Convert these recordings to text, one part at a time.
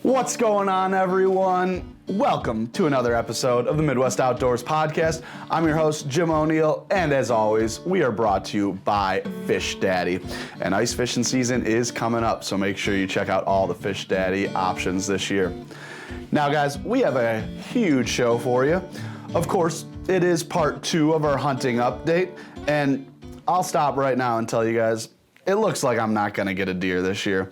What's going on, everyone? Welcome to another episode of the Midwest Outdoors Podcast. I'm your host, Jim O'Neill, and as always, we are brought to you by Fish Daddy. And ice fishing season is coming up, so make sure you check out all the Fish Daddy options this year. Now, guys, we have a huge show for you. Of course, it is part 2 of our hunting update, and I'll stop right now and tell you guys, it looks like I'm not gonna get a deer this year.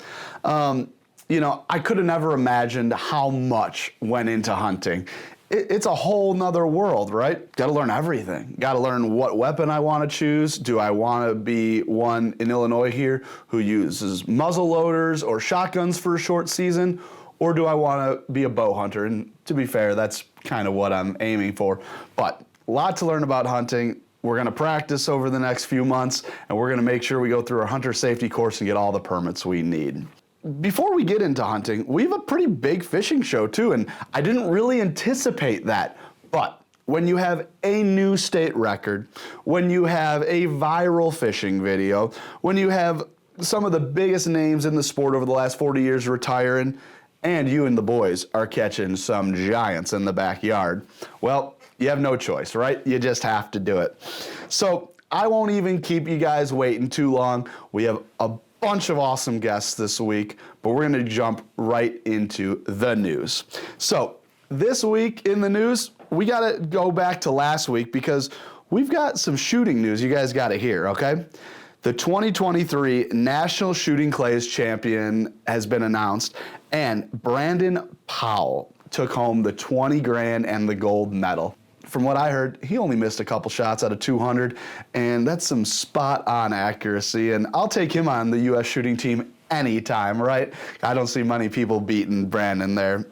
I could have never imagined how much went into hunting. It's a whole nother world, right? Got to learn everything. Got to learn what weapon I want to choose. Do I want to be one in Illinois here who uses muzzle loaders or shotguns for a short season? Or do I want to be a bow hunter? And to be fair, that's kind of what I'm aiming for. But a lot to learn about hunting. We're going to practice over the next few months, and we're going to make sure we go through our hunter safety course and get all the permits we need. Before we get into hunting, we have a pretty big fishing show too, and I didn't really anticipate that. But when you have a new state record, when you have a viral fishing video, when you have some of the biggest names in the sport over the last 40 years retiring, and you and the boys are catching some giants in the backyard, well, you have no choice, right? You just have to do it. So I won't even keep you guys waiting too long. We have a bunch of awesome guests this week, but we're going to jump right into the news. So this week in the news, we got to go back to last week because we've got some shooting news you guys got to hear, okay? The 2023 National Shooting Clays Champion has been announced, and Brandon Powell took home the 20 grand and the gold medal. From what I heard, he only missed a couple shots out of 200, and that's some spot-on accuracy, and I'll take him on the U.S. shooting team anytime, right? I don't see many people beating Brandon there.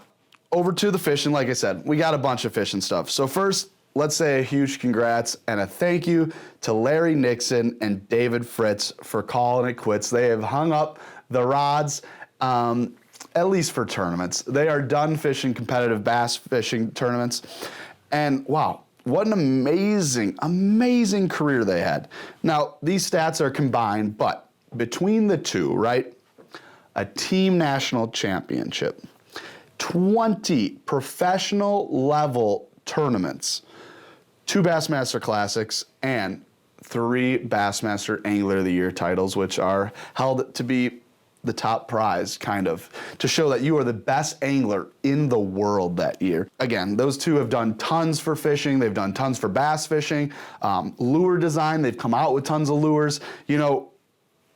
Over to the fishing, like I said, we got a bunch of fishing stuff. So first, let's say a huge congrats and a thank you to Larry Nixon and David Fritz for calling it quits. They have hung up the rods, at least for tournaments. They are done fishing competitive bass fishing tournaments. And wow, what an amazing, amazing career they had. Now, these stats are combined, but between the two, right? A team national championship, 20 professional level tournaments, 2 Bassmaster Classics, and 3 Bassmaster Angler of the Year titles, which are held to be the top prize, kind of, to show that you are the best angler in the world that year. Again, those two have done tons for fishing. They've done tons for bass fishing, lure design. They've come out with tons of lures. You know,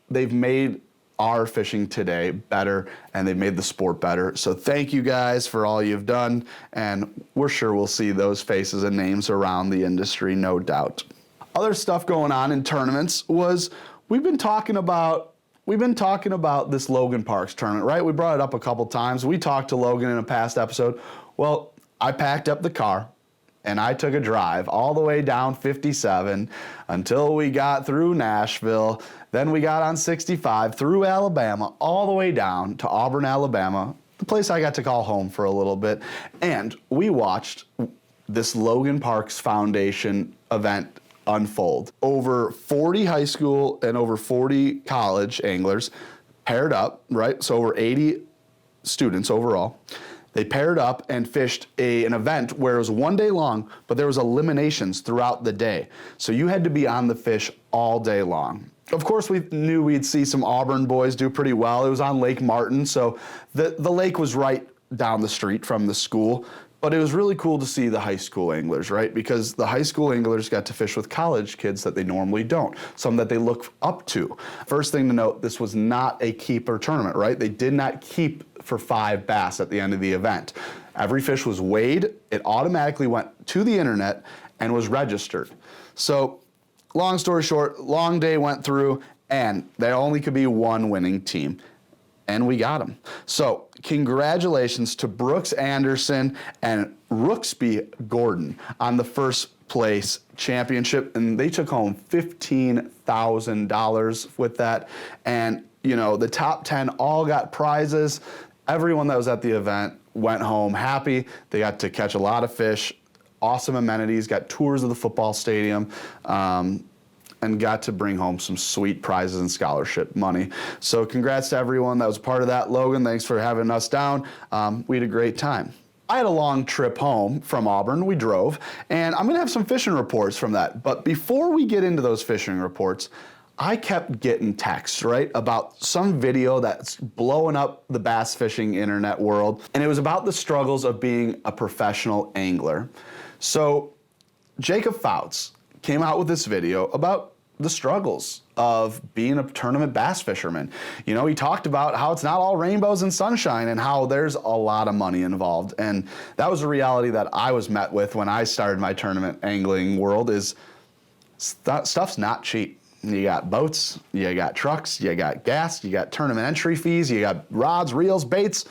they've made our fishing today better, and they've made the sport better. So thank you guys for all you've done, and we're sure we'll see those faces and names around the industry, no doubt. Other stuff going on in tournaments was we've been talking about this Logan Parks tournament, right? We brought it up a couple times. We talked to Logan in a past episode. Well, I packed up the car and I took a drive all the way down 57 until we got through Nashville. Then we got on 65 through Alabama, all the way down to Auburn, Alabama, the place I got to call home for a little bit. And we watched this Logan Parks Foundation event unfold. Over 40 high school and over 40 college anglers paired up, right? So over 80 students overall. They paired up and fished an event where it was one day long, but there was eliminations throughout the day. So you had to be on the fish all day long. Of course, we knew we'd see some Auburn boys do pretty well. It was on Lake Martin, so the lake was right down the street from the school. But it was really cool to see the high school anglers, right? Because the high school anglers got to fish with college kids that they normally don't, some that they look up to. First thing to note, this was not a keeper tournament, right? They did not keep for 5 bass at the end of the event. Every fish was weighed, it automatically went to the internet and was registered. So, long story short, long day went through, and there only could be one winning team. And we got him. So congratulations to Brooks Anderson and Rooksby Gordon on the first place championship. And they took home $15,000 with that. And, you know, the top 10 all got prizes. Everyone that was at the event went home happy. They got to catch a lot of fish, awesome amenities, got tours of the football stadium. and got to bring home some sweet prizes and scholarship money. So congrats to everyone that was part of that. Logan, thanks for having us down. We had a great time. I had a long trip home from Auburn. We drove, and I'm gonna have some fishing reports from that. But before we get into those fishing reports, I kept getting texts, right, about some video that's blowing up the bass fishing internet world, and it was about the struggles of being a professional angler. So Jacob Foutz came out with this video about the struggles of being a tournament bass fisherman. You know, he talked about how it's not all rainbows and sunshine and how there's a lot of money involved. And that was a reality that I was met with when I started my tournament angling world is stuff's not cheap. You got boats, you got trucks, you got gas, you got tournament entry fees, you got rods, reels, baits,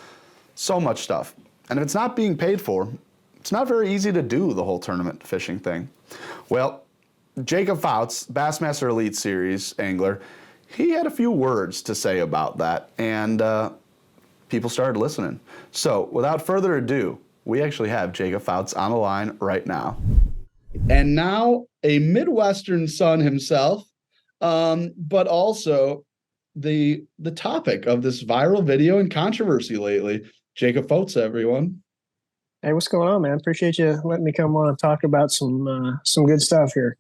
so much stuff. And if it's not being paid for, it's not very easy to do the whole tournament fishing thing. Well, Jacob Foutz, Bassmaster Elite Series angler, he had a few words to say about that, and people started listening. So without further ado, we actually have Jacob Foutz on the line right now. And now a Midwestern son himself, but also the topic of this viral video and controversy lately. Jacob Foutz, everyone. Hey, what's going on, man? Appreciate you letting me come on and talk about some good stuff here.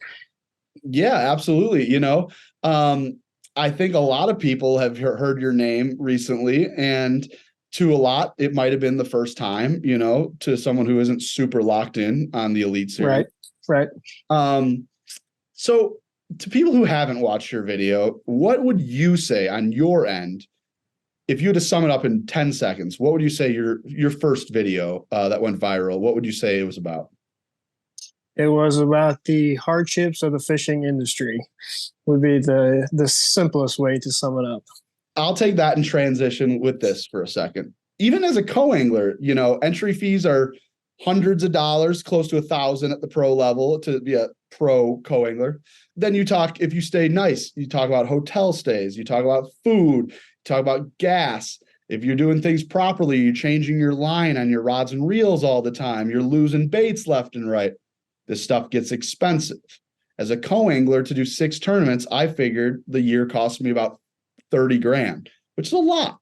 Yeah, absolutely. You know, I think a lot of people have heard your name recently, and to a lot, it might have been the first time, you know, to someone who isn't super locked in on the Elite Series. Right. So to people who haven't watched your video, what would you say on your end? If you had to sum it up in 10 seconds, what would you say your first video that went viral, what would you say it was about? It was about the hardships of the fishing industry would be the simplest way to sum it up. I'll take that and transition with this for a second. Even as a co-angler, you know, entry fees are hundreds of dollars, close to $1,000 at the pro level to be a pro co-angler. Then you talk, if you stay nice, you talk about hotel stays, you talk about food, talk about gas. If you're doing things properly, you're changing your line on your rods and reels all the time. You're losing baits left and right. This stuff gets expensive. As a co-angler to do 6 tournaments, I figured the year cost me about 30 grand, which is a lot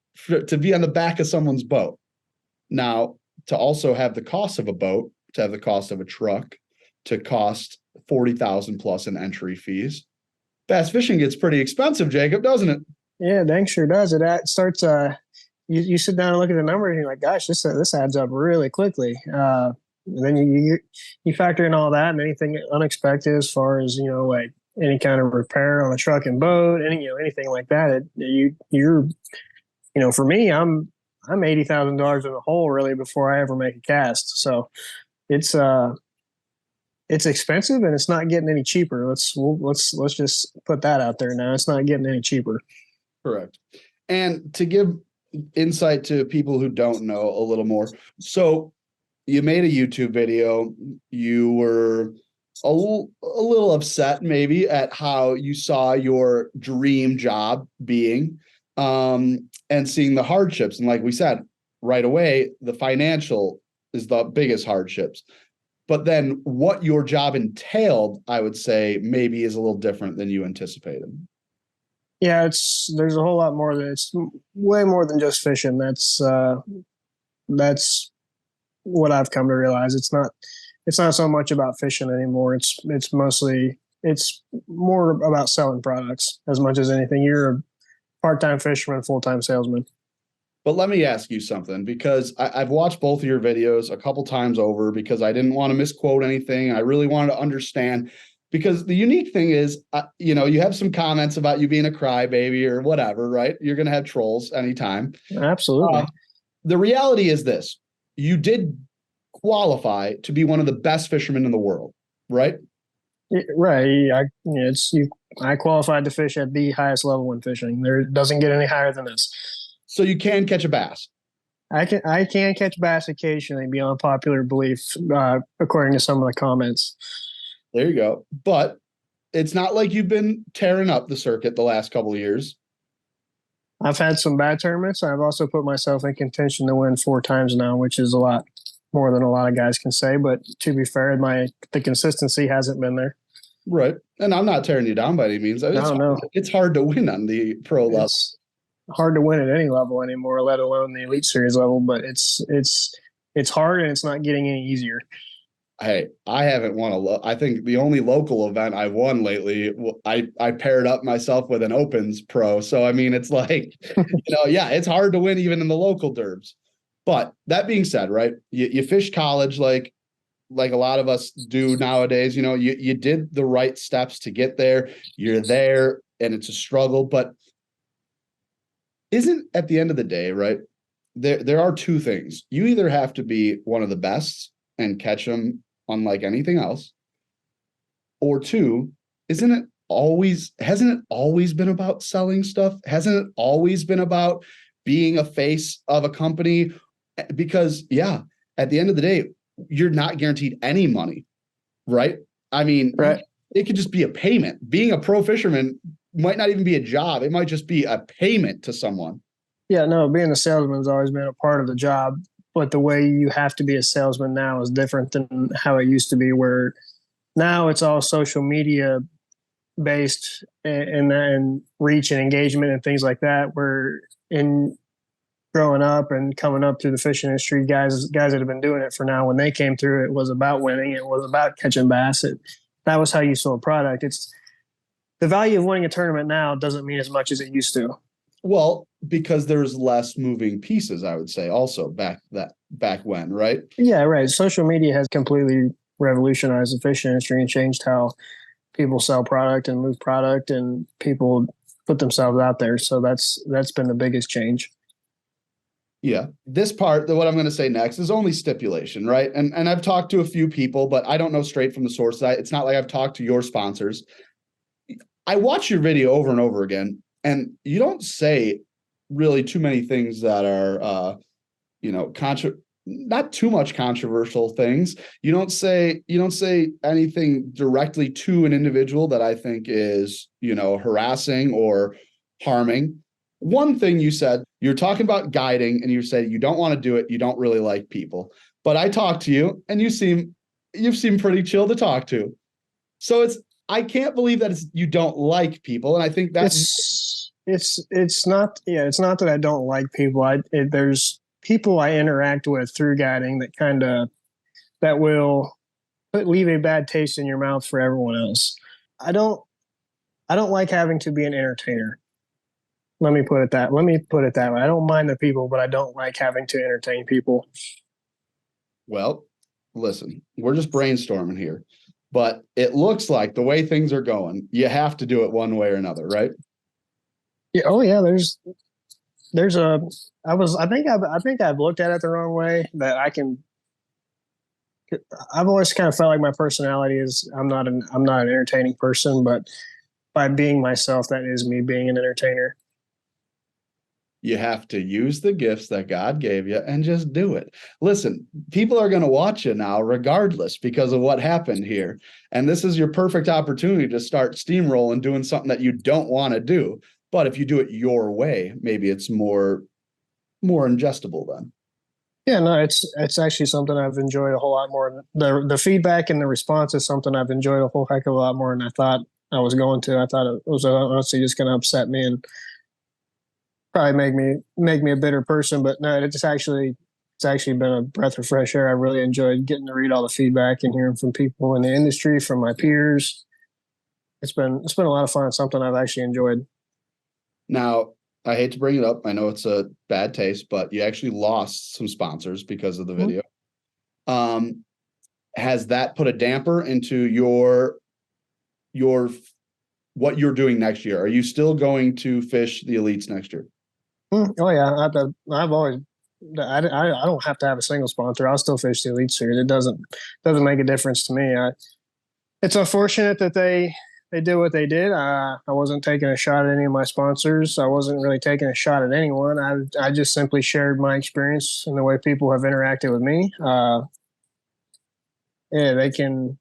to be on the back of someone's boat. Now, to also have the cost of a boat, to have the cost of a truck, to cost 40,000 plus in entry fees. Bass fishing gets pretty expensive, Jacob, doesn't it? Yeah, dang sure does. It starts. You sit down and look at the numbers, and you're like, "Gosh, this adds up really quickly." And then you factor in all that and anything unexpected as far as like any kind of repair on a truck and boat, anything like that. You're for me, I'm $80,000 in the hole really before I ever make a cast. So it's expensive and it's not getting any cheaper. Let's just put that out there now. It's not getting any cheaper. Correct. And to give insight to people who don't know a little more. So you made a YouTube video. You were a little upset maybe at how you saw your dream job being and seeing the hardships. And like we said, right away, the financial is the biggest hardships. But then what your job entailed, I would say maybe is a little different than you anticipated. Yeah, there's a whole lot more than it's way more than just fishing. That's what I've come to realize. It's not so much about fishing anymore. It's more about selling products as much as anything. You're a part-time fisherman, full-time salesman. But let me ask you something, because I've watched both of your videos a couple times over because I didn't want to misquote anything. I really wanted to understand, because the unique thing is, you have some comments about you being a crybaby or whatever, right? You're going to have trolls anytime. Absolutely. The reality is this. You did qualify to be one of the best fishermen in the world, right? Right. I qualified to fish at the highest level in fishing. There doesn't get any higher than this. So you can catch a bass. I can catch bass occasionally beyond popular belief, according to some of the comments. There you go. But it's not like you've been tearing up the circuit the last couple of years. I've had some bad tournaments. I've also put myself in contention to win 4 times now, which is a lot more than a lot of guys can say. But to be fair, the consistency hasn't been there. Right. And I'm not tearing you down by any means. No. It's hard to win on the pro level. It's hard to win at any level anymore, let alone the Elite Series level. But it's hard, and it's not getting any easier. Hey, I haven't won I think the only local event I've won lately, I paired up myself with an Opens pro. So, I mean, it's like, yeah, it's hard to win even in the local derbs. But that being said, right, you fish college like a lot of us do nowadays. You did the right steps to get there. You're there, and it's a struggle. But isn't at the end of the day, right, there are two things. You either have to be one of the best and catch them unlike anything else, or two, hasn't it always been about selling stuff? Hasn't it always been about being a face of a company? Because at the end of the day, you're not guaranteed any money, right? I mean, right. It could just be a payment. Being a pro fisherman might not even be a job. It might just be a payment to someone. Yeah, no, being a salesman has always been a part of the job. But the way you have to be a salesman now is different than how it used to be, where now it's all social media based and reach and engagement and things like that. Where in growing up and coming up through the fishing industry, guys that have been doing it for now, when they came through, it was about winning. It was about catching bass. That was how you sold product. It's the value of winning a tournament now doesn't mean as much as it used to. Well, because there's less moving pieces, I would say also back when, right? Yeah, right. Social media has completely revolutionized the fishing industry and changed how people sell product and move product, and people put themselves out there. So that's been the biggest change. Yeah. This part, what I'm going to say next, is only stipulation, right? And I've talked to a few people, but I don't know straight from the source. It's not like I've talked to your sponsors. I watch your video over and over again, and you don't say really too many things that are, not too much controversial things. You don't say anything directly to an individual that I think is, harassing or harming. One thing you said, you're talking about guiding, and you said you don't want to do it. You don't really like people. But I talked to you, and you seem pretty chill to talk to. So I can't believe that you don't like people, and I think that's it's not that I don't like people. There's people I interact with through guiding that will leave a bad taste in your mouth for everyone else. I don't like having to be an entertainer. Let me put it that way. I don't mind the people, but I don't like having to entertain people. Well, listen, we're just brainstorming here, but it looks like the way things are going, you have to do it one way or another, right? Yeah. Oh yeah. I think I've looked at it the wrong way. I've always kind of felt like my personality is I'm not an entertaining person, but by being myself, that is me being an entertainer. You have to use the gifts that God gave you and just do it. Listen, people are going to watch you now regardless because of what happened here. And this is your perfect opportunity to start steamrolling, doing something that you don't want to do. But if you do it your way, maybe it's more ingestible then. Yeah, no, it's actually something I've enjoyed a whole lot more. The feedback and the response is something I've enjoyed a whole heck of a lot more than I thought I was going to. I thought it was honestly just going to upset me and probably make me a bitter person, but no, it's actually been a breath of fresh air. I really enjoyed getting to read all the feedback and hearing from people in the industry, from my peers. It's been a lot of fun. It's something I've actually enjoyed. Now, I hate to bring it up. I know it's a bad taste, but you actually lost some sponsors because of the video. Has that put a damper into your what you're doing next year? Are you still going to fish the elites next year? Oh yeah, I've always. I don't have to have a single sponsor. I'll still fish the elite series. It doesn't make a difference to me. It's unfortunate that they did what they did. I wasn't taking a shot at any of my sponsors. I wasn't really taking a shot at anyone. I just simply shared my experience and the way people have interacted with me. Yeah, they can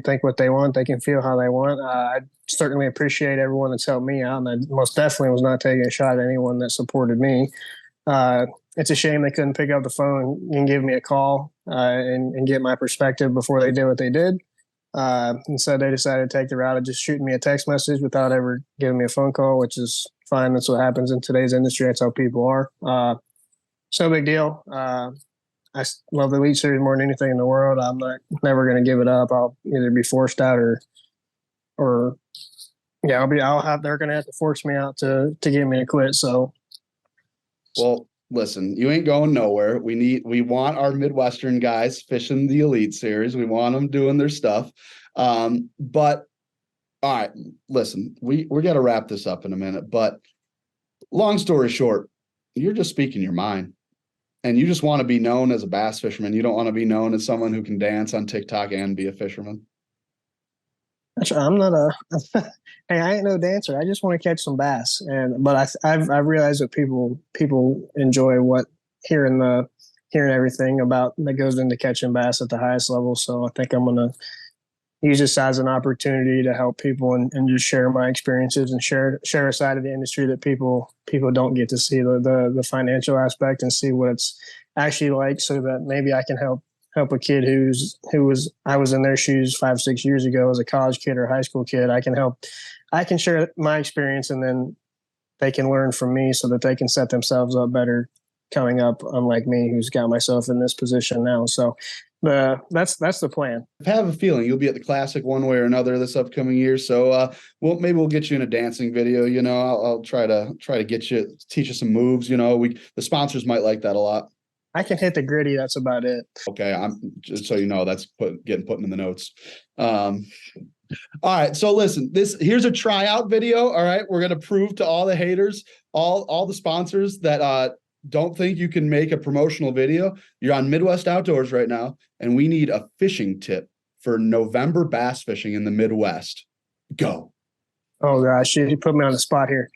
think what they want. They can feel how they want. I certainly appreciate everyone that's helped me out, and I most definitely was not taking a shot at anyone that supported me. It's a shame they couldn't pick up the phone and give me a call and get my perspective before they did what they did. Instead, they decided to take the route of just shooting me a text message without ever giving me a phone call, which is fine. That's what happens in today's industry. That's how people are. So big deal. Love the Elite Series more than anything in the world. I'm never going to give it up. I'll either be forced out or yeah, they're going to have to force me out to get me to quit. So, well, listen, you ain't going nowhere. We want our Midwestern guys fishing the Elite Series. We want them doing their stuff. But all right, listen, we're going to wrap this up in a minute, but long story short, you're just speaking your mind. And you just want to be known as a bass fisherman. You don't want to be known as someone who can dance on TikTok and be a fisherman. I'm not hey, I ain't no dancer. I just want to catch some bass. But I've realized that people enjoy hearing everything about that goes into catching bass at the highest level. So I think I'm gonna use this as an opportunity to help people and just share my experiences and share a side of the industry that people don't get to see, the financial aspect, and see what it's actually like, so that maybe I can help a kid I was in their shoes 5-6 years ago as a college kid or high school kid. I can share my experience, and then they can learn from me so that they can set themselves up better coming up, unlike me, who's got myself in this position now. So that's the plan. I have a feeling you'll be at the Classic one way or another this upcoming year. So maybe we'll get you in a dancing video. You know, I'll try to get you, teach you some moves. You know, the sponsors might like that a lot. I can hit the gritty. That's about it. Okay, I'm just so you know, that's getting put in the notes. All right, so listen, here's a tryout video. All right, we're gonna prove to all the haters, all the sponsors that don't think you can make a promotional video. You're on Midwest Outdoors right now, and we need a fishing tip for November bass fishing in the Midwest. Go. Oh gosh, you put me on the spot here.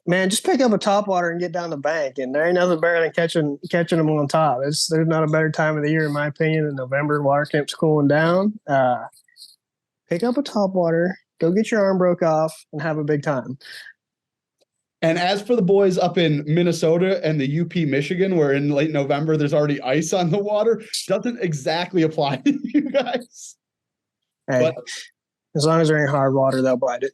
Man, just pick up a topwater and get down the bank, and there ain't nothing better than catching them on top. There's not a better time of the year, in my opinion, than November. Water temp's cooling down. Pick up a topwater, go get your arm broke off, and have a big time. And as for the boys up in Minnesota and the UP Michigan, where in late November there's already ice on the water, doesn't exactly apply to you guys. Hey, but as long as there ain't hard water, they'll bite it.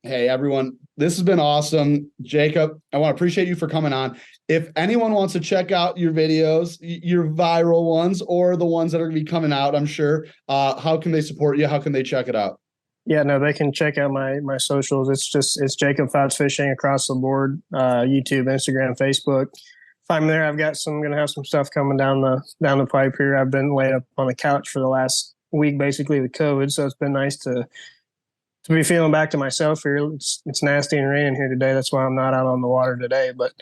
Hey, everyone, this has been awesome. Jacob, I want to appreciate you for coming on. If anyone wants to check out your videos, your viral ones, or the ones that are going to be coming out, I'm sure, how can they support you? How can they check it out? Yeah, no, they can check out my socials. It's Jacob Foutz Fishing across the board, YouTube, Instagram, Facebook. If I'm there, I'm going to have some stuff coming down the pipe here. I've been laid up on the couch for the last week, basically with COVID. So it's been nice to be feeling back to myself here. It's nasty and raining here today. That's why I'm not out on the water today. But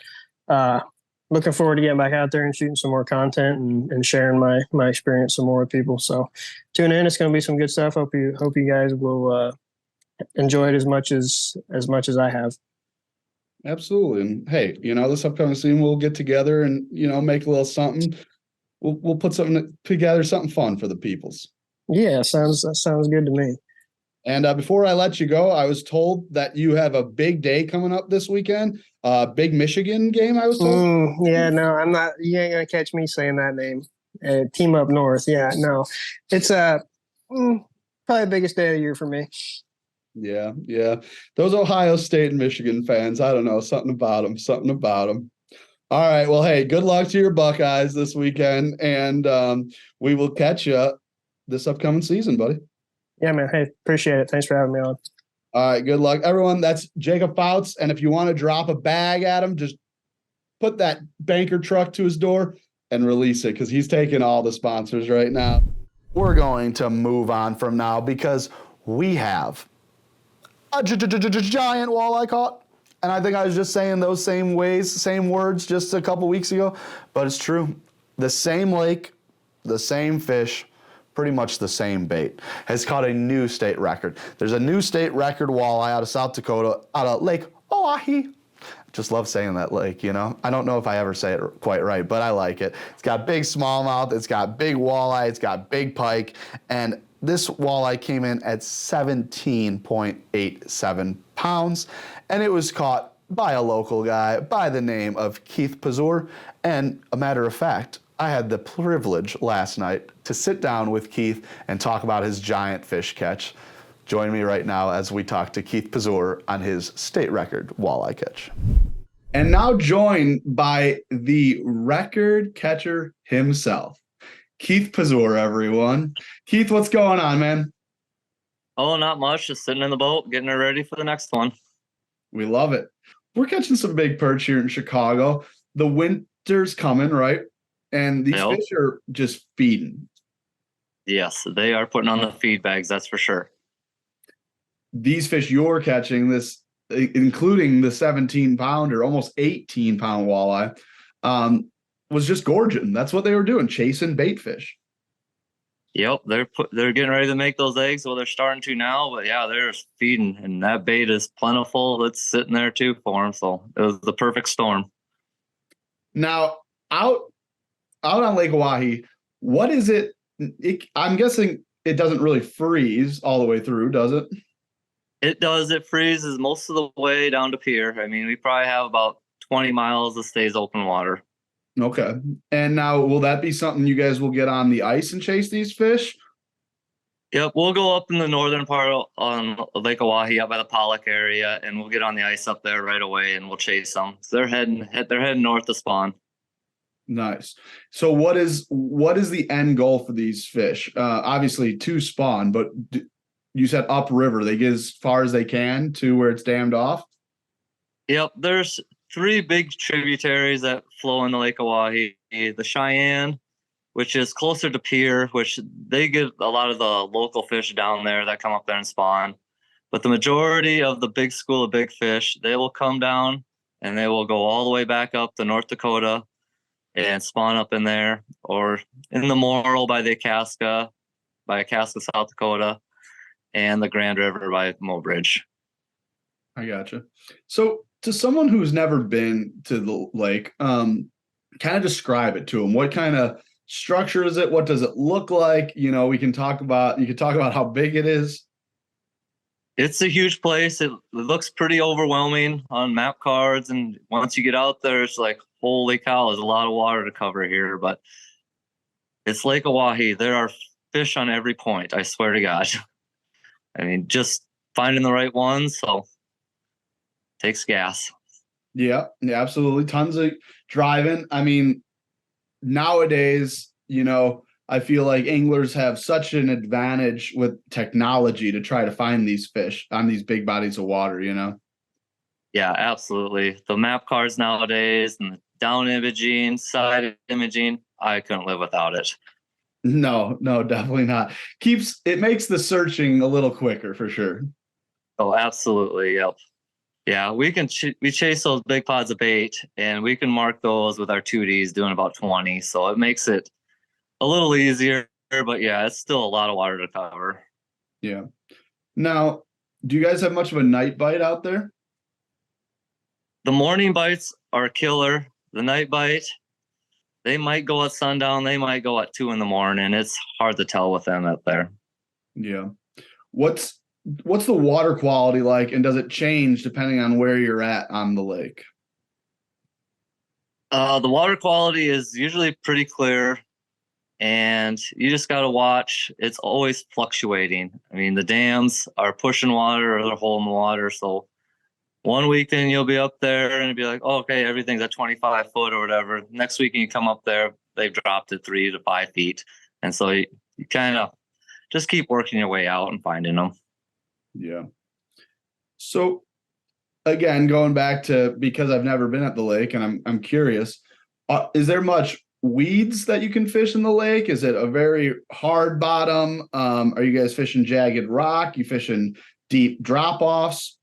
looking forward to getting back out there and shooting some more content and sharing my experience some more with people. So tune in. It's going to be some good stuff. Hope you guys will enjoy it as much as I have. Absolutely. And hey, this upcoming season we'll get together and make a little something. We'll put something together, something fun for the peoples. Yeah, sounds good to me. And before I let you go, I was told that you have a big day coming up this weekend. Big Michigan game, I was told. Yeah, no, I'm not. You ain't gonna catch me saying that name. Team Up North. Yeah, no, it's probably the biggest day of the year for me. Yeah. Those Ohio State and Michigan fans, I don't know, something about them. All right, well, hey, good luck to your Buckeyes this weekend, and we will catch you this upcoming season, buddy. Yeah, man. Hey, appreciate it. Thanks for having me on. All right, good luck, everyone. That's Jacob Foutz, and if you want to drop a bag at him, just put that banker truck to his door and release it, because he's taking all the sponsors right now. We're going to move on from now because we have a giant walleye caught. And I think I was just saying those same words just a couple weeks ago, but it's true. The same lake, the same fish, pretty much the same bait, has caught a new state record. There's a new state record walleye out of South Dakota, out of Lake Oahe. Just love saying that lake, I don't know if I ever say it quite right, but I like it. It's got big smallmouth, it's got big walleye, it's got big pike, and this walleye came in at 17.87 pounds, and it was caught by a local guy by the name of Keith Pazur, and a matter of fact, I had the privilege last night to sit down with Keith and talk about his giant fish catch. Join me right now as we talk to Keith Pazur on his state record walleye catch. And now joined by the record catcher himself, Keith Pazur, everyone. Keith, what's going on, man? Oh, not much. Just sitting in the boat, getting her ready for the next one. We love it. We're catching some big perch here in Chicago. The winter's coming, right? And these fish are just feeding. Yes, they are putting on the feed bags, that's for sure. These fish you're catching, this including the 17-pounder, almost 18-pound walleye, was just gorging. That's what they were doing, chasing bait fish. Yep, they're getting ready to make those eggs. Well, they're starting to now, but yeah, they're feeding, and that bait is plentiful. It's sitting there too for them, so it was the perfect storm. Now, out on Lake Oahe, what is it? I'm guessing it doesn't really freeze all the way through, does it? It does. It freezes most of the way down to pier. I mean, we probably have about 20 miles that stays open water. Okay. And now, will that be something you guys will get on the ice and chase these fish? Yep, we'll go up in the northern part on Lake Oahe, up by the Pollock area, and we'll get on the ice up there right away, and we'll chase them. So they're heading north to spawn. Nice. So what is the end goal for these fish? Obviously to spawn, but you said upriver. They get as far as they can to where it's dammed off? Yep, there's 3 big tributaries that flow into Lake Oahe. The Cheyenne, which is closer to pier, which they get a lot of the local fish down there that come up there and spawn. But the majority of the big school of big fish, they will come down and they will go all the way back up to North Dakota and spawn up in there, or in the Morrill by Icaska, South Dakota, and the Grand River by Mobridge. I gotcha. So to someone who's never been to the lake, kind of describe it to them. What kind of structure is it? What does it look like? You can talk about how big it is. It's a huge place. It looks pretty overwhelming on map cards. And once you get out there, it's like, holy cow, there's a lot of water to cover here. But it's Lake Oahe. There are fish on every point, I swear to God. I mean, just finding the right ones. So takes gas. Yeah, absolutely. Tons of driving. I mean, nowadays, I feel like anglers have such an advantage with technology to try to find these fish on these big bodies of water, Yeah, absolutely. The map cards nowadays and the down imaging, side imaging, I couldn't live without it. No, definitely not. It makes the searching a little quicker for sure. Oh, absolutely. Yep. Yeah, we chase those big pods of bait, and we can mark those with our 2Ds doing about 20. So it makes it a little easier, but yeah, it's still a lot of water to cover. Yeah. Now, do you guys have much of a night bite out there? The morning bites are killer. The night bite, they might go at sundown. They might go at 2 a.m. It's hard to tell with them out there. Yeah. What's the water quality like, and does it change depending on where you're at on the lake? The water quality is usually pretty clear, and you just got to watch. It's always fluctuating. I mean, the dams are pushing water or they're holding water. So one weekend you'll be up there and it'll be like, oh, okay, everything's at 25 foot or whatever. Next weekend you come up there, they've dropped it 3 to 5 feet. And so you kind of just keep working your way out and finding them. Yeah. So again, going back to, because I've never been at the lake and I'm curious, is there much weeds that you can fish in the lake? Is it a very hard bottom? Are you guys fishing jagged rock? You fishing deep drop offs?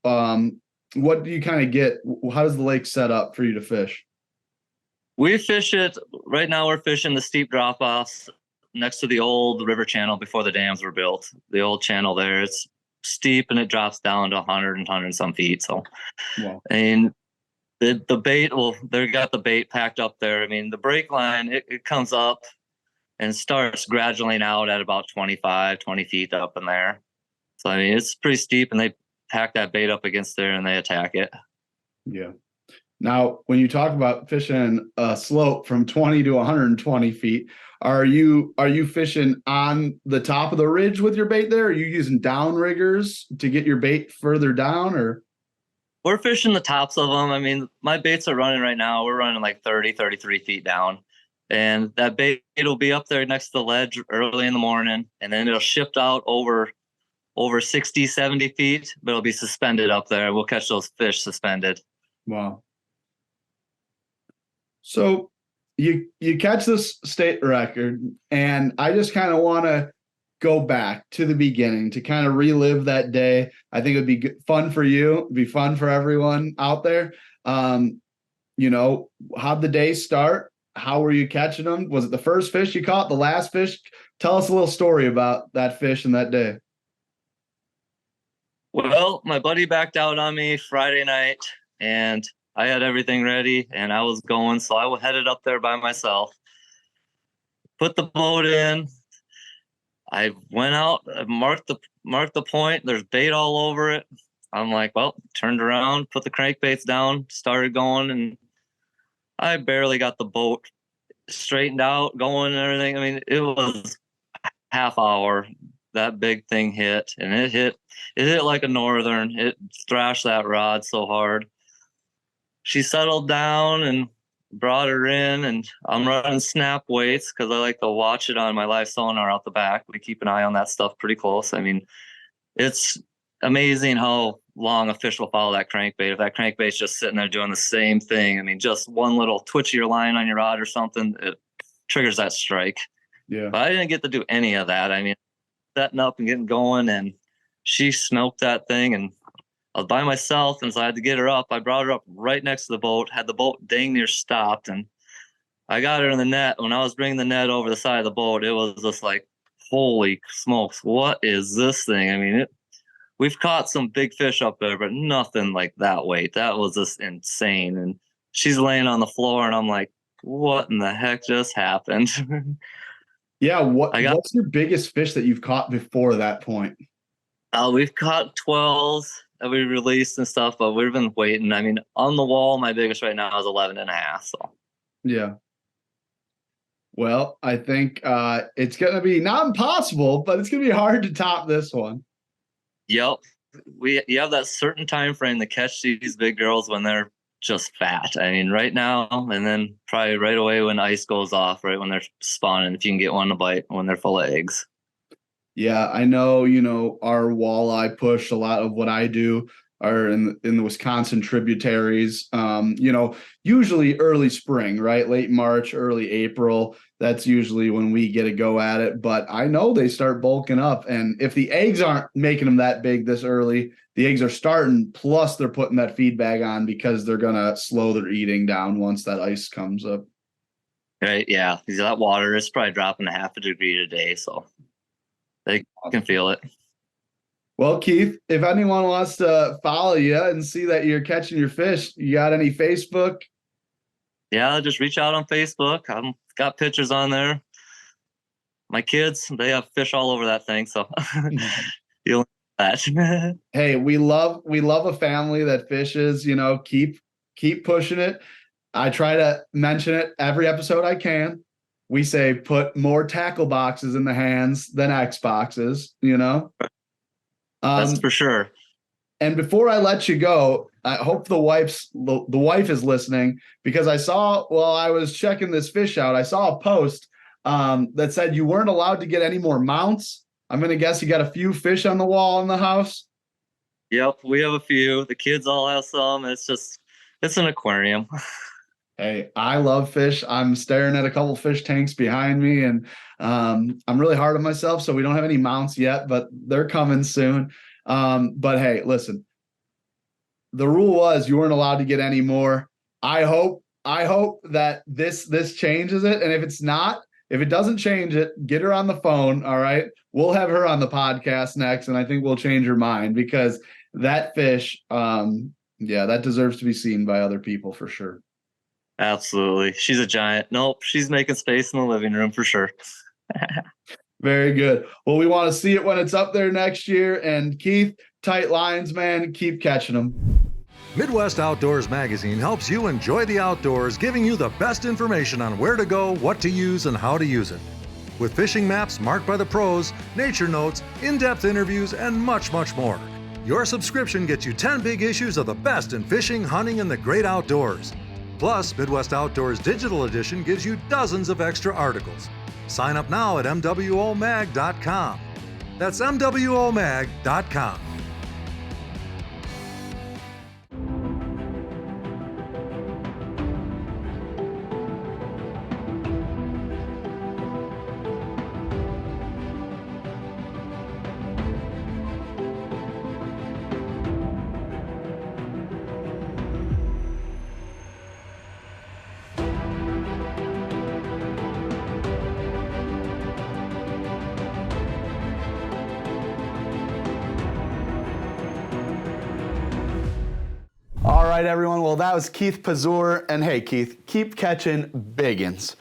What do you kind of get? How does the lake set up for you to fish? We fish it right now. We're fishing the steep drop offs next to the old river channel before the dams were built. The old channel there, it's steep and it drops down to 100 some feet. So, wow. And the bait, they got the bait packed up there. I mean, the break line, it comes up and starts gradually out at about 20 feet up in there. So, I mean, it's pretty steep, and they pack that bait up against there and they attack it. Yeah. Now, when you talk about fishing a slope from 20 to 120 feet, are you fishing on the top of the ridge with your bait there? Are you using downriggers to get your bait further down, or? We're fishing the tops of them. I mean, my baits are running right now. We're running like 30, 33 feet down. And that bait will be up there next to the ledge early in the morning. And then it'll shift out over 60, 70 feet, but it'll be suspended up there. We'll catch those fish suspended. Wow. So you catch this state record, and I just kind of want to go back to the beginning to kind of relive that day. I think it'd be fun for you, it'd be fun for everyone out there. You know, how'd the day start? How were you catching them? Was it the first fish you caught, the last fish? Tell us a little story about that fish and that day. Well, my buddy backed out on me Friday night, and I had everything ready, and I was going, so I headed up there by myself. Put the boat in. I went out, marked the point. There's bait all over it. I'm like, well, turned around, put the crankbaits down, started going, and I barely got the boat straightened out, going and everything. I mean, it was half hour. That big thing hit, and it hit like a northern. It thrashed that rod so hard. She settled down and brought her in, and I'm running snap weights because I like to watch it on my live sonar out the back. We keep an eye on that stuff pretty close. I mean, it's amazing how long a fish will follow that crankbait. If that crankbait's just sitting there doing the same thing, I mean, just one little twitch of your line on your rod or something, it triggers that strike. Yeah. But I didn't get to do any of that. I mean, setting up and getting going, and she smoked that thing, and I was by myself, and so I had to get her up. I brought her up right next to the boat, had the boat dang near stopped, and I got her in the net. When I was bringing the net over the side of the boat, it was just like, holy smokes, what is this thing? I mean, we've caught some big fish up there, but nothing like that weight. That was just insane. And she's laying on the floor, and I'm like, what in the heck just happened? Yeah, what's your biggest fish that you've caught before that point? We've caught 12s that we released and stuff, but we've been waiting. I mean, on the wall, my biggest right now is 11 and a half. So yeah. Well, I think it's going to be not impossible, but it's going to be hard to top this one. Yep. You have that certain time frame to catch these big girls when they're just fat. I mean, right now, and then probably right away when ice goes off, right when they're spawning, if you can get one to bite when they're full of eggs. Yeah, I know, you know, our walleye push, a lot of what I do are in the Wisconsin tributaries, you know, usually early spring, right? Late March, early April. That's usually when we get a go at it. But I know they start bulking up. And if the eggs aren't making them that big this early, the eggs are starting, plus they're putting that feed bag on because they're going to slow their eating down once that ice comes up. Right, yeah. Because that water is probably dropping 0.5 degree a day, so they can feel it. Well, Keith, if anyone wants to follow you and see that you're catching your fish, you got any Facebook? Yeah, just reach out on Facebook. I've got pictures on there. My kids, they have fish all over that thing, so you'll that. Hey, we love a family that fishes, you know, keep pushing it. I try to mention it every episode I can. We say put more tackle boxes in the hands than X boxes, you know? That's for sure. And before I let you go, I hope the wife is listening, because I saw, while I was checking this fish out, I saw a post that said you weren't allowed to get any more mounts. I'm going to guess you got a few fish on the wall in the house. Yep, we have a few. The kids all have some. It's an aquarium. Hey, I love fish. I'm staring at a couple fish tanks behind me, and I'm really hard on myself, so we don't have any mounts yet, but they're coming soon. But hey, listen, the rule was you weren't allowed to get any more. I hope that this changes it. And if it doesn't change it, get her on the phone. All right. We'll have her on the podcast next, and I think we'll change her mind, because that fish, that deserves to be seen by other people for sure. Absolutely. She's a giant. Nope. She's making space in the living room for sure. Very good. Well, we want to see it when it's up there next year. And Keith, tight lines, man, keep catching them. Midwest Outdoors Magazine helps you enjoy the outdoors, giving you the best information on where to go, what to use, and how to use it. With fishing maps marked by the pros, nature notes, in-depth interviews, and much, much more. Your subscription gets you 10 big issues of the best in fishing, hunting, and the great outdoors. Plus, Midwest Outdoors Digital Edition gives you dozens of extra articles. Sign up now at mwomag.com. That's mwomag.com. All right, everyone. Well, that was Keith Pazur. And hey, Keith, keep catching biggins.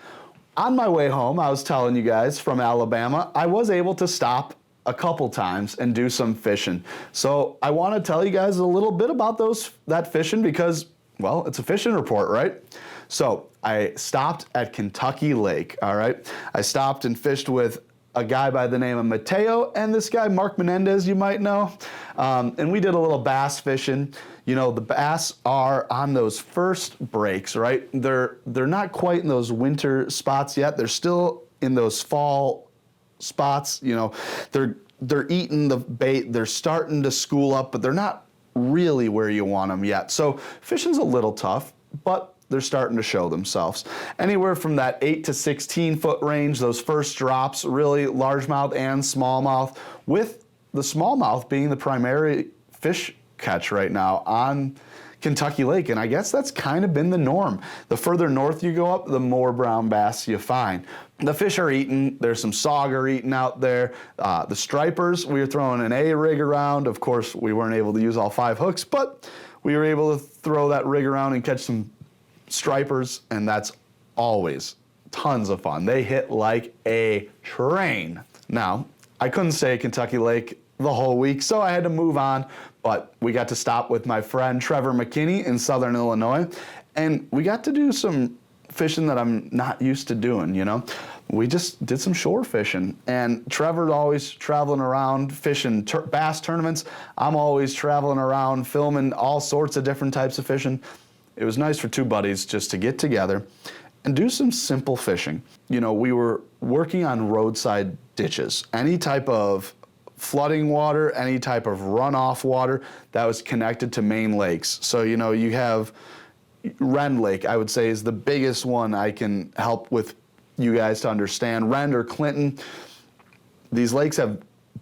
On my way home, I was telling you guys from Alabama, I was able to stop a couple times and do some fishing. So I want to tell you guys a little bit about that fishing because, well, it's a fishing report, right? So I stopped at Kentucky Lake, all right? I stopped and fished with a guy by the name of Mateo and this guy, Mark Menendez, you might know. And we did a little bass fishing. You know, the bass are on those first breaks, right? They're not quite in those winter spots yet. They're still in those fall spots. You know, they're eating the bait. They're starting to school up, but they're not really where you want them yet. So fishing's a little tough, but they're starting to show themselves. Anywhere from that 8 to 16 foot range, those first drops, really largemouth and smallmouth, with the smallmouth being the primary fish catch right now on Kentucky Lake. And I guess that's kind of been the norm. The further north you go up, the more brown bass you find. The fish are eating. There's some sauger eating out there. The stripers, we were throwing an A rig around. Of course, we weren't able to use all 5 hooks, but we were able to throw that rig around and catch some stripers, and that's always tons of fun. They hit like a train. Now, I couldn't stay at Kentucky Lake the whole week, so I had to move on, but we got to stop with my friend Trevor McKinney in Southern Illinois, and we got to do some fishing that I'm not used to doing, you know? We just did some shore fishing, and Trevor's always traveling around fishing bass tournaments. I'm always traveling around filming all sorts of different types of fishing. It was nice for 2 buddies just to get together and do some simple fishing. You know, we were working on roadside ditches, any type of flooding water, any type of runoff water that was connected to main lakes. So, you know, you have Rend Lake, I would say, is the biggest one I can help with you guys to understand. Rend or Clinton, these lakes have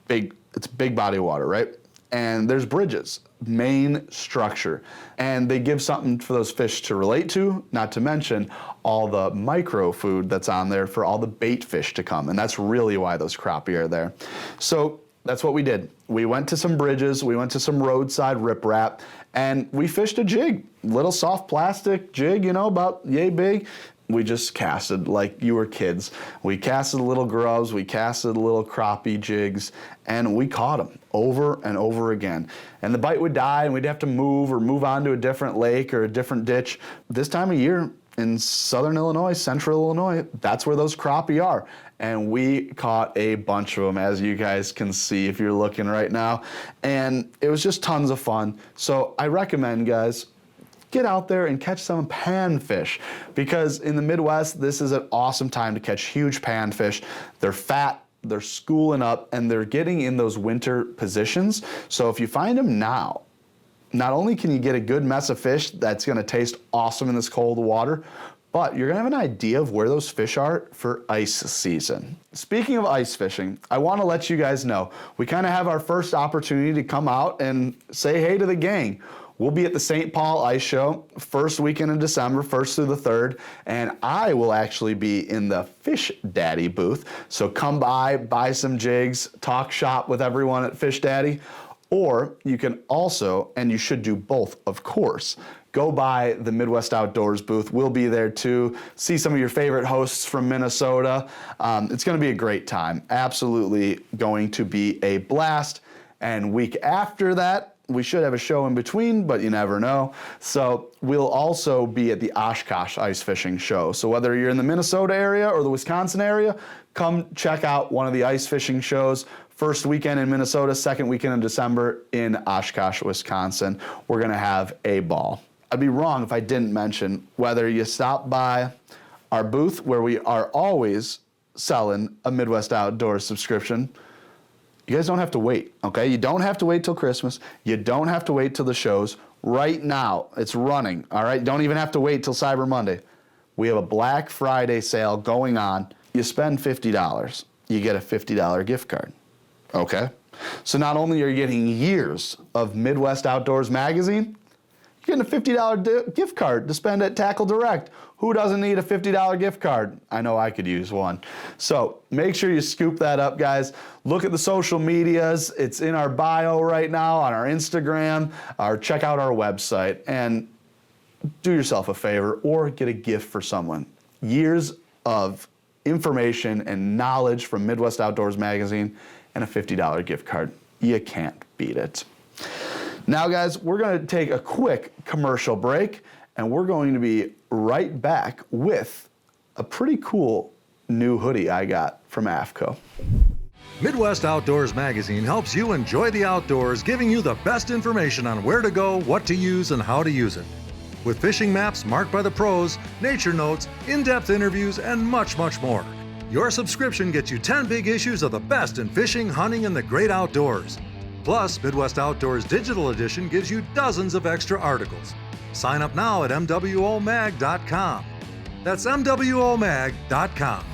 it's big body of water, right? And there's bridges, main structure, and they give something for those fish to relate to, not to mention all the micro food that's on there for all the bait fish to come, and that's really why those crappie are there. So that's what we did. We went to some bridges, we went to some roadside riprap, and we fished a jig, little soft plastic jig, you know, about yay big. We just casted like you were kids. We casted little grubs, we casted little crappie jigs, and we caught them over and over again. And the bite would die, and we'd have to move on to a different lake or a different ditch. This time of year in Southern Illinois, Central Illinois, that's where those crappie are. And we caught a bunch of them, as you guys can see if you're looking right now. And it was just tons of fun. So I recommend, guys, get out there and catch some panfish, because in the Midwest, this is an awesome time to catch huge panfish. They're fat, they're schooling up, and they're getting in those winter positions. So if you find them now, not only can you get a good mess of fish that's gonna taste awesome in this cold water, but you're gonna have an idea of where those fish are for ice season. Speaking of ice fishing, I wanna let you guys know, we kinda have our first opportunity to come out and say hey to the gang. We'll be at the St. Paul Ice Show, first weekend in December, 1st through the 3rd, and I will actually be in the Fish Daddy booth. So come by, buy some jigs, talk shop with everyone at Fish Daddy, or you can also, and you should do both, of course, go by the Midwest Outdoors booth. We'll be there too. See some of your favorite hosts from Minnesota. It's gonna be a great time. Absolutely going to be a blast. And week after that, We should have a show in between, but you never know. So we'll also be at the Oshkosh Ice Fishing Show. So whether you're in the Minnesota area or the Wisconsin area, come check out one of the ice fishing shows. First weekend in Minnesota, second weekend in December in Oshkosh, Wisconsin. We're going to have a ball. I'd be wrong if I didn't mention whether you stop by our booth where we are always selling a Midwest Outdoors subscription. You guys don't have to wait, okay? You don't have to wait till Christmas. You don't have to wait till the shows. Right now, it's running, all right? You don't even have to wait till Cyber Monday. We have a Black Friday sale going on. You spend $50, you get a $50 gift card, okay? So not only are you getting years of Midwest Outdoors magazine, you're getting a $50 gift card to spend at Tackle Direct. Who doesn't need a $50 gift card? I know I could use one. So make sure you scoop that up, guys. Look at the social medias. It's in our bio right now on our Instagram, or check out our website and do yourself a favor or get a gift for someone. Years of information and knowledge from Midwest Outdoors magazine and a $50 gift card. You can't beat it. Now, guys, we're going to take a quick commercial break, and we're going to be right back with a pretty cool new hoodie I got from AFCO. Midwest Outdoors Magazine helps you enjoy the outdoors, giving you the best information on where to go, what to use, and how to use it. With fishing maps marked by the pros, nature notes, in-depth interviews, and much, much more. Your subscription gets you 10 big issues of the best in fishing, hunting, and the great outdoors. Plus, Midwest Outdoors Digital Edition gives you dozens of extra articles. Sign up now at mwomag.com. That's mwomag.com.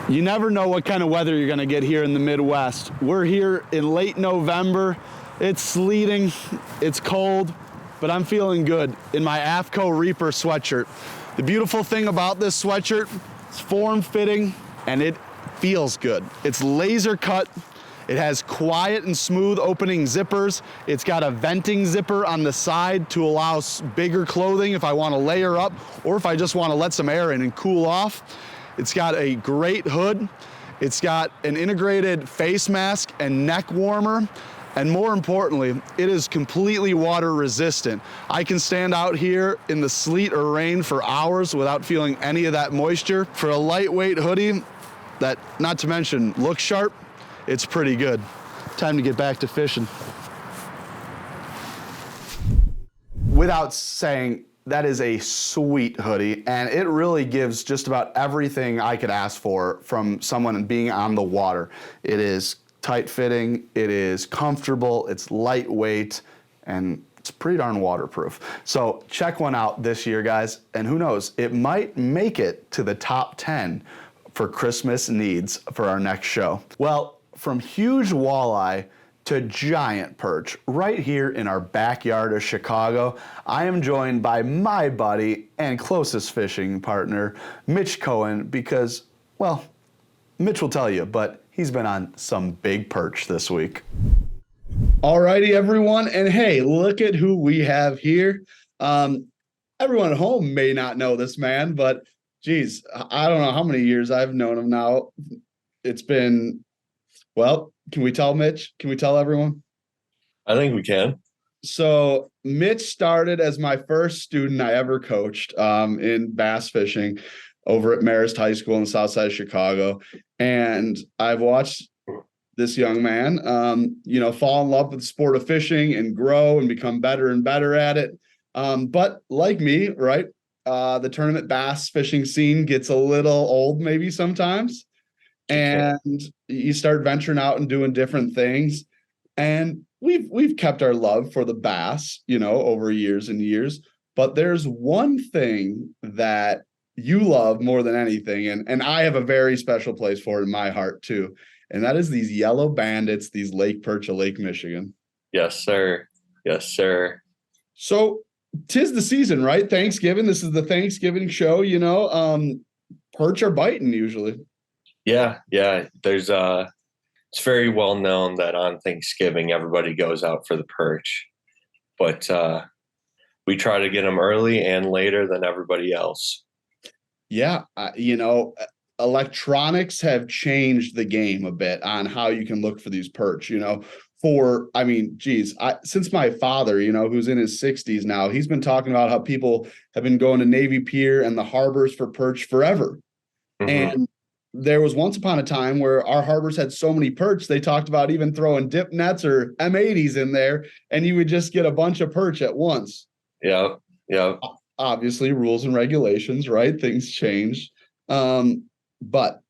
You never know what kind of weather you're gonna get here in the Midwest. We're here in late November. It's sleeting, it's cold, but I'm feeling good in my AFCO Reaper sweatshirt. The beautiful thing about this sweatshirt, it's form-fitting and it feels good. It's laser cut. It has quiet and smooth opening zippers. It's got a venting zipper on the side to allow bigger clothing if I want to layer up or if I just want to let some air in and cool off. It's got a great hood. It's got an integrated face mask and neck warmer. And more importantly, it is completely water resistant. I can stand out here in the sleet or rain for hours without feeling any of that moisture. For a lightweight hoodie that, not to mention, looks sharp, it's pretty good. Time to get back to fishing. Without saying, that is a sweet hoodie, and it really gives just about everything I could ask for from someone being on the water. It is tight fitting, it is comfortable, it's lightweight, and it's pretty darn waterproof. So check one out this year, guys, and who knows, it might make it to the top 10 for Christmas needs for our next show. Well, from huge walleye to giant perch, right here in our backyard of Chicago, I am joined by my buddy and closest fishing partner, Mitch Cohen, because, well, Mitch will tell you, but he's been on some big perch this week. Alrighty, everyone, and hey, look at who we have here. Everyone at home may not know this man, but geez, I don't know how many years I've known him now. It's been, well, can we tell Mitch? Can we tell everyone? I think we can. So Mitch started as my first student I ever coached in bass fishing over at Marist High School in the south side of Chicago. And I've watched this young man, fall in love with the sport of fishing and grow and become better and better at it. But like me, right, the tournament bass fishing scene gets a little old maybe sometimes. And you start venturing out and doing different things. And we've kept our love for the bass, over years and years. But there's one thing that you love more than anything, and I have a very special place for it in my heart too, and that is these yellow bandits, these lake perch of Lake Michigan. Yes, sir. Yes, sir. So 'tis the season, right? Thanksgiving. This is the Thanksgiving show, perch are biting usually. Yeah. There's it's very well known that on Thanksgiving everybody goes out for the perch, but we try to get them early and later than everybody else. Yeah, electronics have changed the game a bit on how you can look for these perch. Since my father, who's in his 60s now, he's been talking about how people have been going to Navy Pier and the harbors for perch forever. Mm-hmm. And there was once upon a time where our harbors had so many perch, they talked about even throwing dip nets or M80s in there, and you would just get a bunch of perch at once. Yeah. Obviously, rules and regulations, right? Things change. But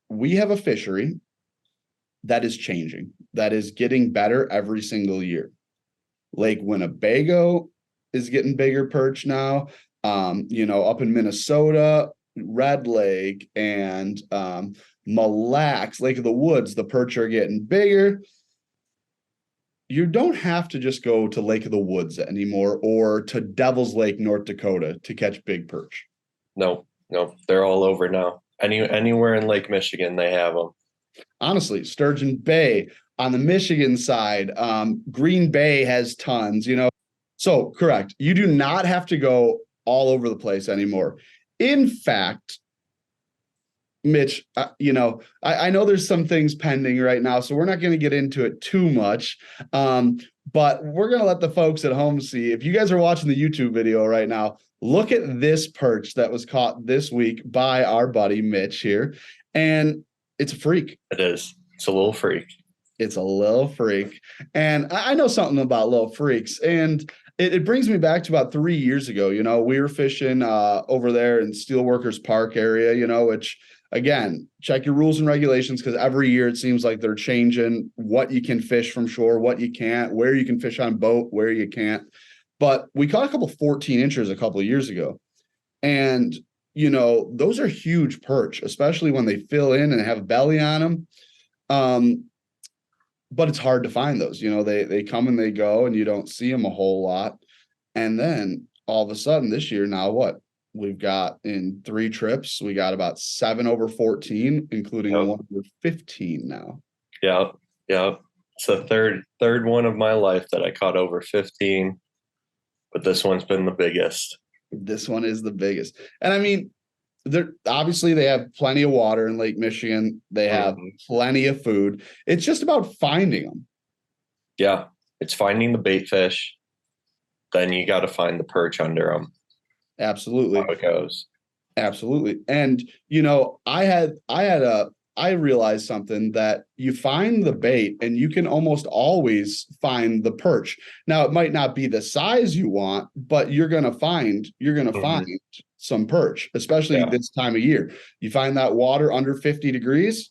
we have a fishery that is changing, that is getting better every single year. Lake Winnebago is getting bigger perch now. Up in Minnesota, Red Lake and Mille Lacs, Lake of the Woods, the perch are getting bigger. You don't have to just go to Lake of the Woods anymore or to Devil's Lake, North Dakota to catch big perch. No, they're all over now. Anywhere in Lake Michigan, they have them. Honestly, Sturgeon Bay on the Michigan side, Green Bay has tons, So correct. You do not have to go all over the place anymore. In fact, Mitch, I know there's some things pending right now, so we're not going to get into it too much. But we're going to let the folks at home see. If you guys are watching the YouTube video right now, look at this perch that was caught this week by our buddy Mitch here. And it's a freak. It is. It's a little freak. It's a little freak. And I know something about little freaks. And it brings me back to about 3 years ago. We were fishing over there in Steelworkers Park area, which, again, check your rules and regulations because every year it seems like they're changing what you can fish from shore, what you can't, where you can fish on boat, where you can't. But we caught a couple 14 inchers a couple of years ago. And, those are huge perch, especially when they fill in and have a belly on them. But it's hard to find those. They come and they go and you don't see them a whole lot. And then all of a sudden this year, now what? We've got in 3 trips, we got about 7 over 14, including one over 15 now. Yeah. It's the third one of my life that I caught over 15, but this one's been the biggest. This one is the biggest. And I mean, they have plenty of water in Lake Michigan. They have plenty of food. It's just about finding them. Yeah. It's finding the bait fish. Then you got to find the perch under them. Absolutely. How it goes. Absolutely. And, I realized something that you find the bait and you can almost always find the perch. Now, it might not be the size you want, but you're going to find some perch, especially this time of year. You find that water under 50 degrees.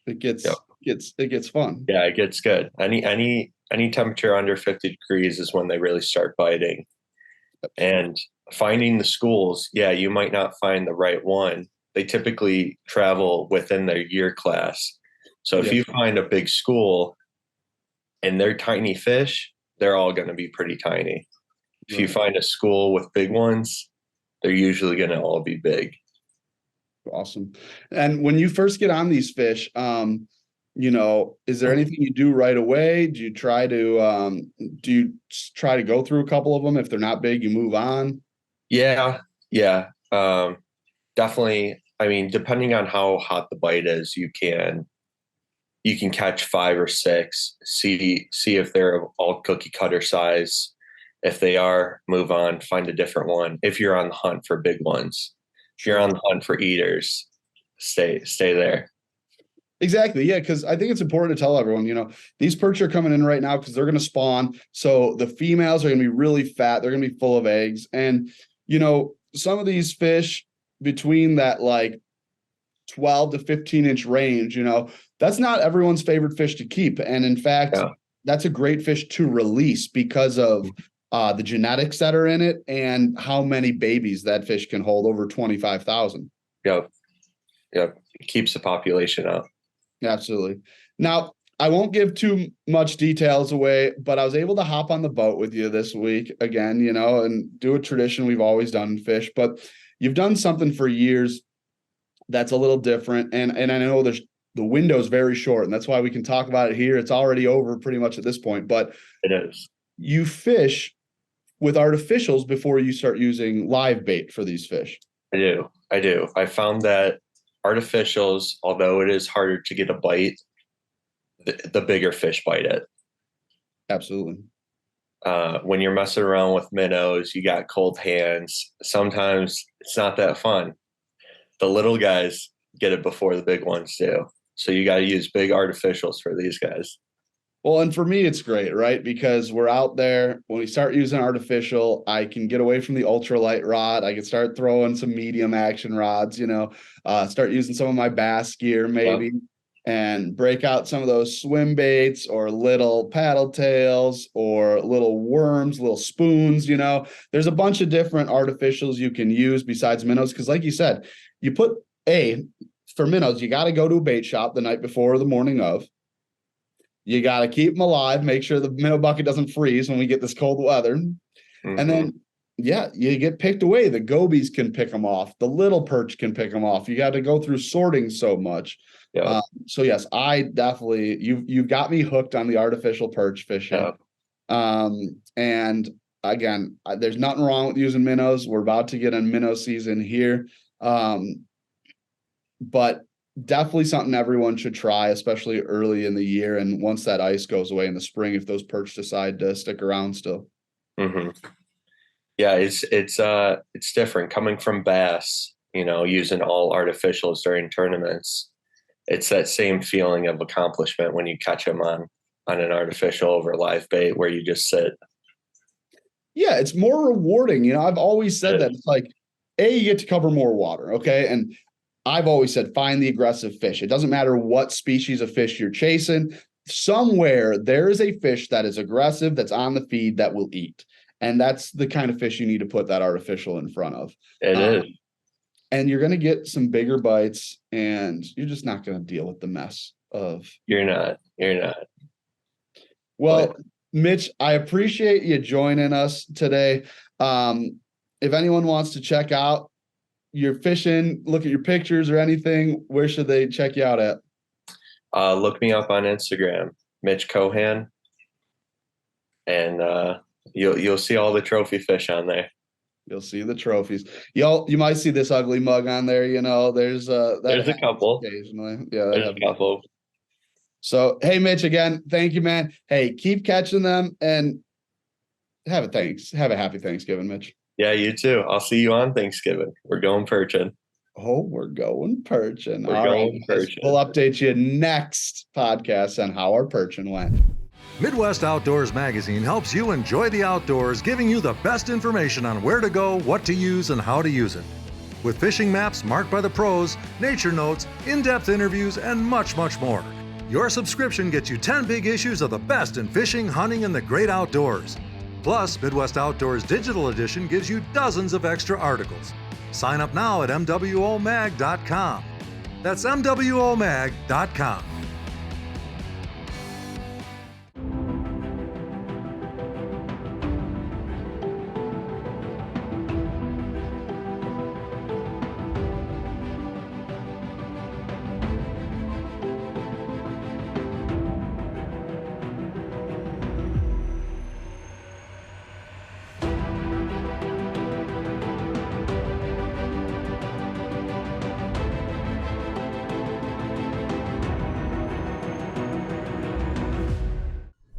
It gets fun. Yeah, it gets good. Any temperature under 50 degrees is when they really start biting. And finding the schools, you might not find the right one. They typically travel within their year class. So if you find a big school and they're tiny fish, they're all going to be pretty tiny. If you find a school with big ones, they're usually going to all be big. Awesome. And when you first get on these fish, is there anything you do right away? Do you try to go through a couple of them? If they're not big, you move on? Yeah. Definitely. I mean, depending on how hot the bite is, you can catch 5 or 6, see if they're all cookie cutter size. If they are, move on, find a different one. If you're on the hunt for big ones, if you're on the hunt for eaters, stay there. Exactly. Yeah. Cause I think it's important to tell everyone, these perch are coming in right now because they're going to spawn. So the females are going to be really fat. They're going to be full of eggs. And, some of these fish between that like 12 to 15 inch range, that's not everyone's favorite fish to keep. And in fact, that's a great fish to release because of the genetics that are in it, and how many babies that fish can hold, over 25,000. Yep. It keeps the population up. Absolutely. Now, I won't give too much details away, but I was able to hop on the boat with you this week again, you know, and do a tradition we've always done in fish. But you've done something for years that's a little different. And I know the window's very short, and that's why we can talk about it here. It's already over pretty much at this point, but it is. You fish with artificials before you start using live bait for these fish. I do. I found that artificials, although it is harder to get a bite, the bigger fish bite it. Absolutely. When you're messing around with minnows, you got cold hands. Sometimes it's not that fun. The little guys get it before the big ones do. So you got to use big artificials for these guys. Well, and for me, it's great, right? Because we're out there. When we start using artificial, I can get away from the ultralight rod. I can start throwing some medium action rods, you know, start using some of my bass gear maybe. Yep. And break out some of those swim baits or little paddle tails or little worms, little spoons, you know. There's a bunch of different artificials you can use besides minnows. Because like you said, you put for minnows, you got to go to a bait shop the night before or the morning of. You got to keep them alive, make sure the minnow bucket doesn't freeze when we get this cold weather. Mm-hmm. And then, you get picked away. The gobies can pick them off. The little perch can pick them off. You got to go through sorting so much. Yeah. So yes, I definitely, you've got me hooked on the artificial perch fishing. Yeah. And again, there's nothing wrong with using minnows. We're about to get in minnow season here. But definitely something everyone should try, especially early in the year. And once that ice goes away in the spring, if those perch decide to stick around still. Mm-hmm. Yeah, it's different coming from bass, you know, using all artificials during tournaments. It's that same feeling of accomplishment when you catch them on an artificial over live bait where you just sit. Yeah, it's more rewarding. You know, I've always said that. It's like, you get to cover more water, okay? And I've always said, find the aggressive fish. It doesn't matter what species of fish you're chasing. Somewhere there is a fish that is aggressive, that's on the feed, that will eat. And that's the kind of fish you need to put that artificial in front of. It is. And you're going to get some bigger bites, and you're just not going to deal with the mess of. You're not. Well, Mitch, I appreciate you joining us today. If anyone wants to check out your fishing, look at your pictures or anything, where should they check you out at? Look me up on Instagram, Mitch Cohan, and you'll see all the trophy fish on there. You'll see the trophies. You might see this ugly mug on there. You know, there's a couple occasionally. Yeah, there's a couple. So, hey, Mitch, again, thank you, man. Hey, keep catching them and have a happy Thanksgiving, Mitch. Yeah, you too. I'll see you on Thanksgiving. We're going perching. Oh, we're going perching. We're going perching. We'll update you next podcast on how our perching went. Midwest Outdoors Magazine helps you enjoy the outdoors, giving you the best information on where to go, what to use, and how to use it. With fishing maps marked by the pros, nature notes, in-depth interviews, and much, much more. Your subscription gets you 10 big issues of the best in fishing, hunting, and the great outdoors. Plus, Midwest Outdoors Digital Edition gives you dozens of extra articles. Sign up now at mwomag.com. That's mwomag.com.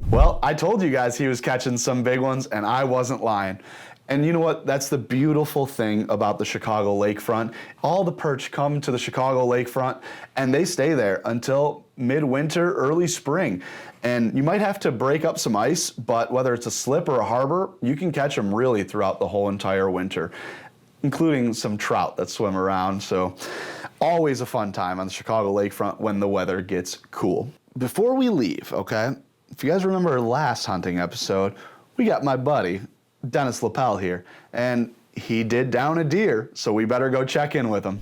Well, I told you guys he was catching some big ones, and I wasn't lying. And you know what? That's the beautiful thing about the Chicago lakefront. All the perch come to the Chicago lakefront, and they stay there until midwinter, early spring. And you might have to break up some ice, but whether it's a slip or a harbor, you can catch them really throughout the whole entire winter, including some trout that swim around. So always a fun time on the Chicago lakefront when the weather gets cool. Before we leave, okay, if you guys remember our last hunting episode, we got my buddy, Dennis Lapel here, and he did down a deer, so we better go check in with him.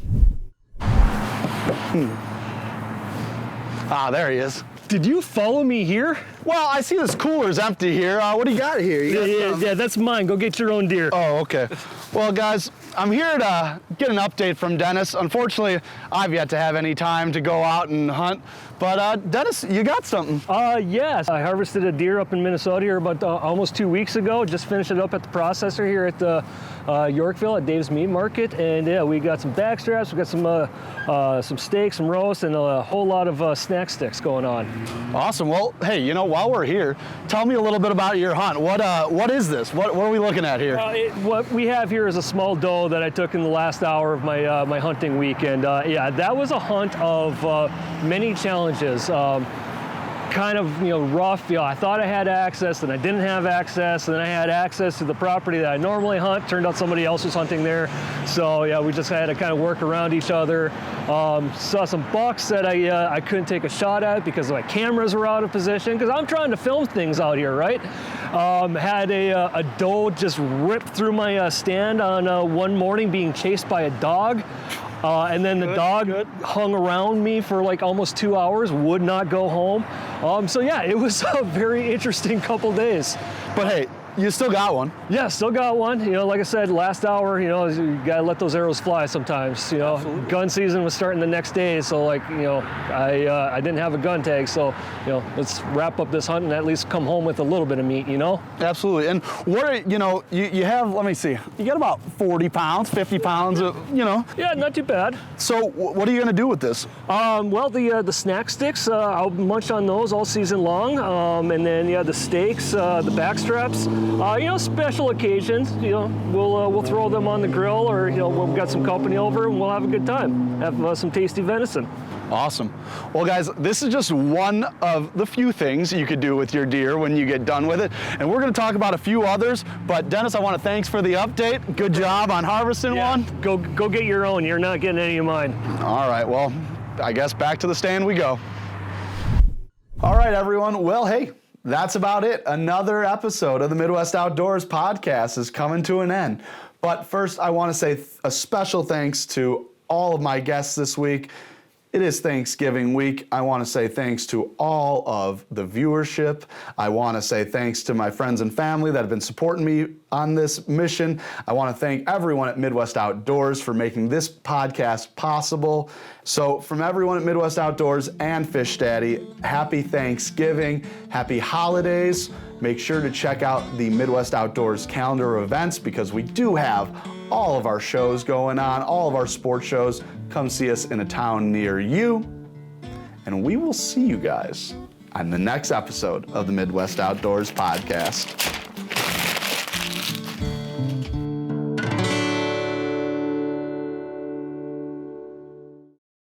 Ah, there he is. Did you follow me here? Well, I see this cooler's empty here. What do you got here? Yeah, that's mine. Go get your own deer. Oh, okay. Well, guys, I'm here to get an update from Dennis. Unfortunately, I've yet to have any time to go out and hunt. But Dennis, you got something. Yes. I harvested a deer up in Minnesota here about almost 2 weeks ago. Just finished it up at the processor here at Yorkville at Dave's Meat Market. And yeah, we got some back straps, we got some steaks, some roast, and a whole lot of snack sticks going on. Awesome. Well, hey, you know, while we're here, tell me a little bit about your hunt. What is this? What are we looking at here? What we have here is a small doe that I took in the last hour of my my hunting weekend. Yeah, that was a hunt of many challenges. Kind of, rough. I thought I had access, and I didn't have access, and then I had access to the property that I normally hunt. Turned out somebody else was hunting there, so yeah, we just had to kind of work around each other. Saw some bucks that I couldn't take a shot at because my cameras were out of position, because I'm trying to film things out here, right? Had a doe just rip through my stand on one morning, being chased by a dog. And then the dog hung around me for like almost 2 hours, would not go home. So yeah, it was a very interesting couple days. But hey, you still got one. Yeah, still got one. Like I said, last hour, you gotta let those arrows fly sometimes. Absolutely. Gun season was starting the next day, so I didn't have a gun tag, so let's wrap up this hunt and at least come home with a little bit of meat. Absolutely. And what are you have? Let me see. You got about 40 pounds, 50 pounds. Yeah, not too bad. So what are you gonna do with this? Well, the snack sticks, I'll munch on those all season long, and then the steaks, the back straps. Special occasions, we'll throw them on the grill, or we've got some company over and we'll have a good time. Have some tasty venison. Awesome. Well, guys, this is just one of the few things you could do with your deer when you get done with it. And we're going to talk about a few others. But Dennis, I want to thanks for the update. Good job on harvesting one. Go get your own. You're not getting any of mine. All right. Well, I guess back to the stand we go. All right, everyone. Well, hey, that's about it. Another episode of the Midwest Outdoors podcast is coming to an end. But first, I want to say a special thanks to all of my guests this week. It is Thanksgiving week. I want to say thanks to all of the viewership. I want to say thanks to my friends and family that have been supporting me on this mission. I want to thank everyone at Midwest Outdoors for making this podcast possible. So from everyone at Midwest Outdoors and Fish Daddy, happy Thanksgiving, happy holidays. Make sure to check out the Midwest Outdoors calendar of events, because we do have all of our shows going on, all of our sports shows. Come see us in a town near you, and we will see you guys on the next episode of the Midwest Outdoors podcast.